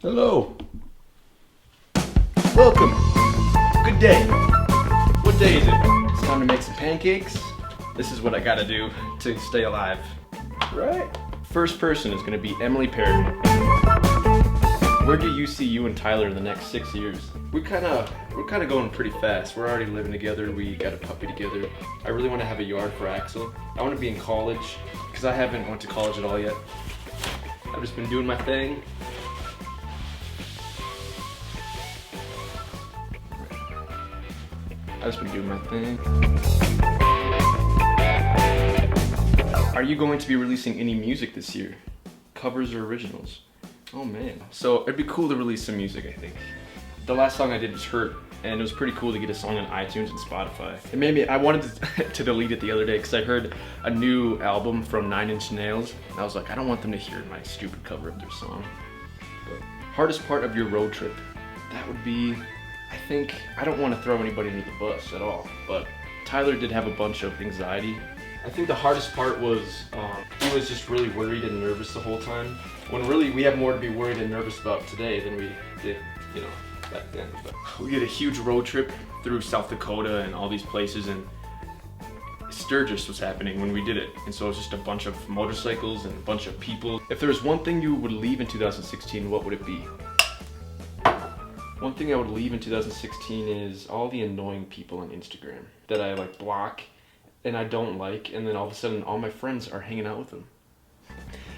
Hello. Welcome. Good day. What day is it? It's time to make some pancakes. This is what I gotta do to stay alive. Right. First person is gonna be Emily Perry. Where do you see you and Tyler in the next 6 years? We're kind of going pretty fast. We're already living together. We got a puppy together. I really want to have a yard for Axel. I want to be in college because I haven't went to college at all yet. I've just been doing my thing. I've just been doing my thing. Are you going to be releasing any music this year? Covers or originals? Oh man. So it'd be cool to release some music, I think. The last song I did was Hurt, and it was pretty cool to get a song on iTunes and Spotify. It made me, I wanted to delete it the other day because I heard a new album from 9 Inch Nails, and I was like, I don't want them to hear my stupid cover of their song. But hardest part of your road trip? That would be, I think, I don't want to throw anybody under the bus at all, but Tyler did have a bunch of anxiety. I think the hardest part was he was just really worried and nervous the whole time, when really we have more to be worried and nervous about today than we did, you know, back then. But we did a huge road trip through South Dakota and all these places, and Sturgis was happening when we did it, and so it was just a bunch of motorcycles and a bunch of people. If there was one thing you would leave in 2016, what would it be? One thing I would leave in 2016 is all the annoying people on Instagram that I like block and I don't like, and then all of a sudden all my friends are hanging out with them.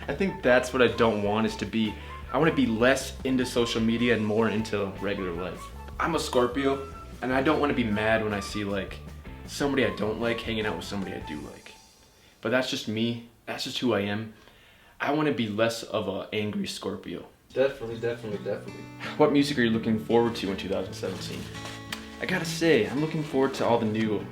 I think that's what I don't want, is to be, I want to be less into social media and more into regular life. I'm a Scorpio, and I don't want to be mad when I see like somebody I don't like hanging out with somebody I do like. But that's just me, that's just who I am. I want to be less of an angry Scorpio. Definitely. What music are you looking forward to in 2017? I gotta say, I'm looking forward to all the new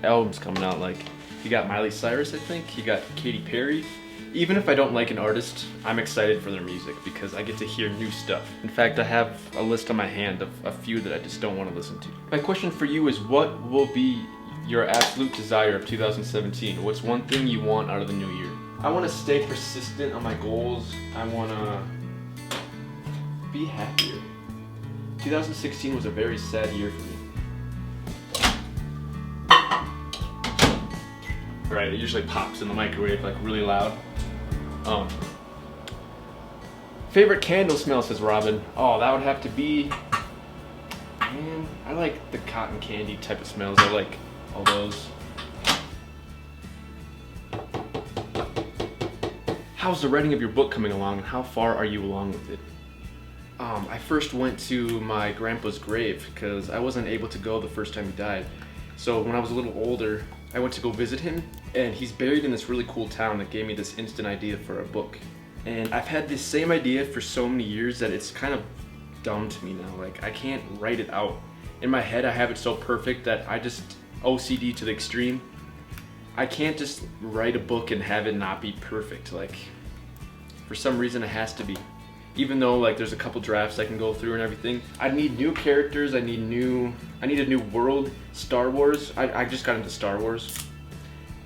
albums coming out. Like, you got Miley Cyrus, I think, you got Katy Perry. Even if I don't like an artist, I'm excited for their music because I get to hear new stuff. In fact, I have a list on my hand of a few that I just don't want to listen to. My question for you is, what will be your absolute desire of 2017? What's one thing you want out of the new year? I want to stay persistent on my goals. I want to be happier. 2016 was a very sad year for me. Right, it usually pops in the microwave like really loud. Favorite candle smell, says Robin. Oh, that would have to be, man, I like the cotton candy type of smells. I like all those. How's the writing of your book coming along, and how far are you along with it? I first went to my grandpa's grave because I wasn't able to go the first time he died. So when I was a little older, I went to go visit him, and he's buried in this really cool town that gave me this instant idea for a book. And I've had this same idea for so many years that it's kind of dumb to me now. Like, I can't write it out. In my head, I have it so perfect that I just OCD to the extreme. I can't just write a book and have it not be perfect. Like, for some reason it has to be. Even though like there's a couple drafts I can go through and everything. I need new characters, I need a new world. Star Wars, I just got into Star Wars.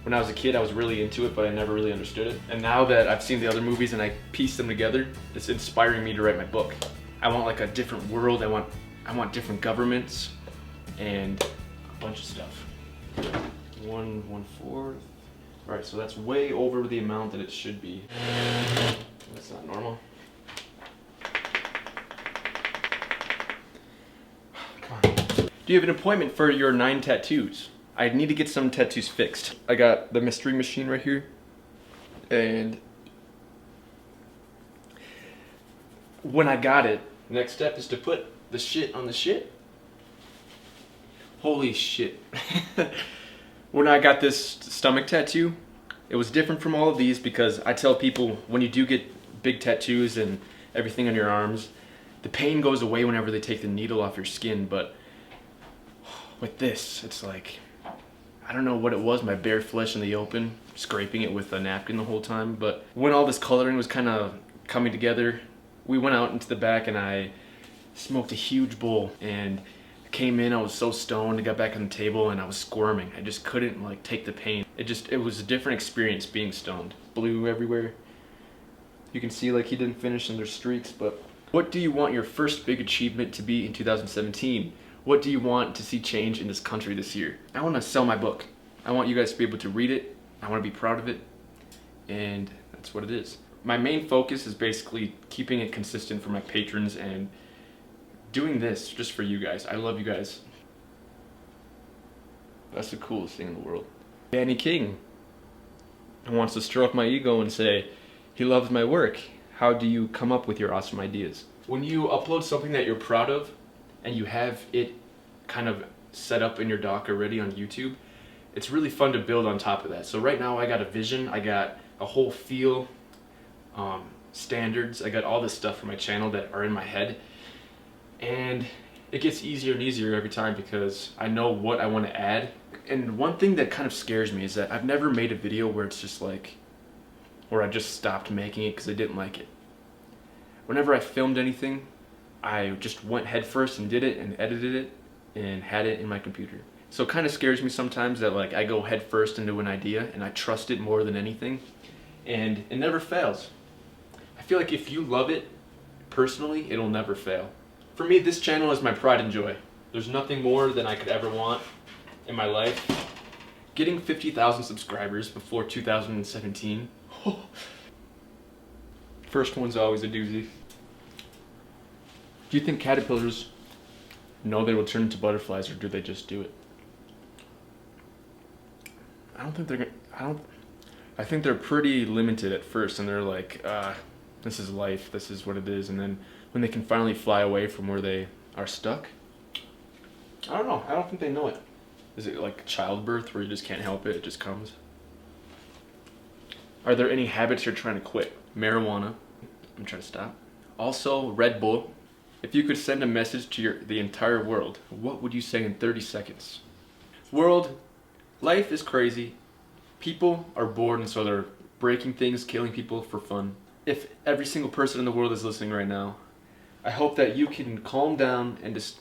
When I was a kid, I was really into it, but I never really understood it. And now that I've seen the other movies and I piece them together, it's inspiring me to write my book. I want like a different world, I want different governments, and a bunch of stuff. 1/4. Alright, so that's way over the amount that it should be. That's not normal. Do you have an appointment for your 9 tattoos? I need to get some tattoos fixed. I got the mystery machine right here, and when I got it, next step is to put the shit on the shit. Holy shit. When I got this stomach tattoo, it was different from all of these because I tell people when you do get big tattoos and everything on your arms, the pain goes away whenever they take the needle off your skin, but with this, it's like, I don't know what it was, my bare flesh in the open, scraping it with a napkin the whole time, but when all this coloring was kind of coming together, we went out into the back and I smoked a huge bowl, and I came in, I was so stoned, I got back on the table and I was squirming. I just couldn't like take the pain. It was a different experience being stoned. Blue everywhere. You can see like he didn't finish and there's streaks, but What do you want your first big achievement to be in 2017? What do you want to see change in this country this year? I want to sell my book. I want you guys to be able to read it. I want to be proud of it. And that's what it is. My main focus is basically keeping it consistent for my patrons and doing this just for you guys. I love you guys. That's the coolest thing in the world. Danny King wants to stroke my ego and say, he loves my work. How do you come up with your awesome ideas? When you upload something that you're proud of and you have it kind of set up in your doc already on YouTube, it's really fun to build on top of that. So right now I got a vision, I got a whole feel, standards, I got all this stuff for my channel that are in my head. And it gets easier and easier every time because I know what I want to add. And one thing that kind of scares me is that I've never made a video where it's just like, where I just stopped making it because I didn't like it. Whenever I filmed anything, I just went head first and did it and edited it and had it in my computer. So it kind of scares me sometimes that like I go head first into an idea and I trust it more than anything, and it never fails. I feel like if you love it personally, it'll never fail. For me, this channel is my pride and joy. There's nothing more than I could ever want in my life. Getting 50,000 subscribers before 2017. First one's always a doozy. Do you think caterpillars know they will turn into butterflies, or do they just do it? I don't think they're gonna, I think they're pretty limited at first, and they're like, this is life, this is what it is, and then when they can finally fly away from where they are stuck, I don't know, I don't think they know it. Is it like childbirth where you just can't help it, it just comes? Are there any habits you're trying to quit? Marijuana, I'm trying to stop. Also, Red Bull. If you could send a message to the entire world, what would you say in 30 seconds? World, life is crazy. People are bored, and so they're breaking things, killing people for fun. If every single person in the world is listening right now, I hope that you can calm down and just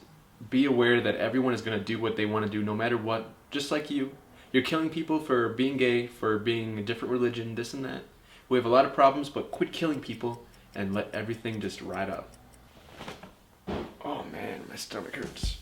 be aware that everyone is going to do what they want to do no matter what, just like you. You're killing people for being gay, for being a different religion, this and that. We have a lot of problems, but quit killing people and let everything just ride out. Oh man, my stomach hurts.